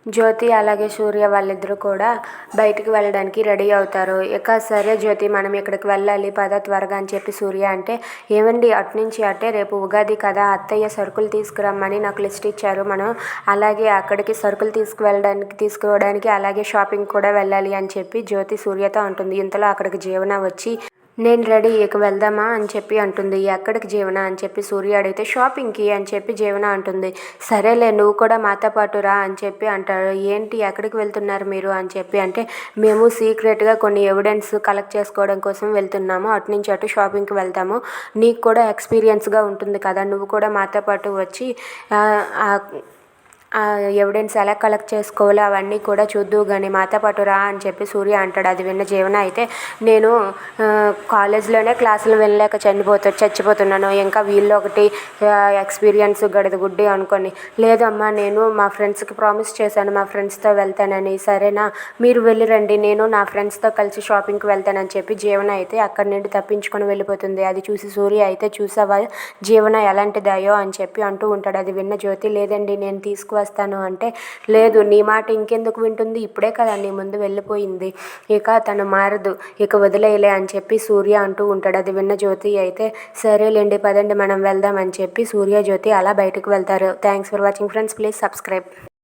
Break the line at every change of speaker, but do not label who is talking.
జ్యోతి అలాగే సూర్య వాళ్ళిద్దరూ కూడా బయటికి వెళ్ళడానికి రెడీ అవుతారు. ఇక సరే జ్యోతి మనం ఇక్కడికి వెళ్ళాలి పద త్వరగా అని చెప్పి సూర్య అంటే, ఏవండి అటునుంచి అటే రేపు ఉగాది కదా అత్తయ్య సరుకులు తీసుకురమ్మని నాకు లిస్ట్ ఇచ్చారు. మనం అలాగే అక్కడికి సరుకులు తీసుకోవడానికి అలాగే షాపింగ్ కూడా వెళ్ళాలి అని చెప్పి జ్యోతి సూర్యతో అంటుంది. ఇంతలో అక్కడికి జీవన వచ్చి, నేను రెడీ ఇక వెళ్దామా అని చెప్పి అంటుంది. ఎక్కడికి జీవన అని చెప్పి సూర్య అడిగితే, షాపింగ్కి అని చెప్పి జీవన అంటుంది. సరేలే నువ్వు కూడా మాతో పాటు రా అని చెప్పి అంటారు. ఏంటి ఎక్కడికి వెళ్తున్నారు మీరు అని చెప్పి అంటే, మేము సీక్రెట్గా కొన్ని ఎవిడెన్స్ కలెక్ట్ చేసుకోవడం కోసం వెళ్తున్నాము. అటు నుంచి అటు షాపింగ్కి వెళ్తాము. నీకు కూడా ఎక్స్పీరియన్స్గా ఉంటుంది కదా, నువ్వు కూడా మాతో పాటు వచ్చి ఎవిడెన్స్ ఎలా కలెక్ట్ చేసుకోవాలో అవన్నీ కూడా చూద్దువు కానీ మాతో పాటు రా అని చెప్పి సూర్య అంటాడు. అది విన్న జీవన అయితే, నేను కాలేజ్లోనే క్లాసులు వెళ్ళలేక చచ్చిపోతున్నాను, ఇంకా వీళ్ళు ఒకటి ఎక్స్పీరియన్స్ గడిదగుడ్డి అనుకొని. లేదమ్మా నేను మా ఫ్రెండ్స్కి ప్రామిస్ చేశాను మా ఫ్రెండ్స్తో వెళ్తానని. సరేనా మీరు వెళ్ళిరండి, నేను నా ఫ్రెండ్స్తో కలిసి షాపింగ్కి వెళ్తానని చెప్పి జీవన అయితే అక్కడి నుండి తప్పించుకొని వెళ్ళిపోతుంది. అది చూసి సూర్య అయితే, చూసావా జీవన ఎలాంటిదాయో అని చెప్పి అంటూ ఉంటాడు. అది విన్న జ్యోతి, లేదండి నేను తీసుకువస్తాను అంటే, లేదు నీ మాట ఇంకెందుకు వింటుంది, ఇప్పుడే కదా నీ ముందు వెళ్ళిపోయింది, ఇక తను మారదు, ఇక వదిలేయలే అని చెప్పి సూర్య అంటూ ఉంటాడు. అది విన్న జ్యోతి అయితే, సరేలేండి పదండి మనం వెళ్దాం అని చెప్పి సూర్య జ్యోతి అలా బయటకు వెళ్తారు. Thanks for watching friends, please subscribe.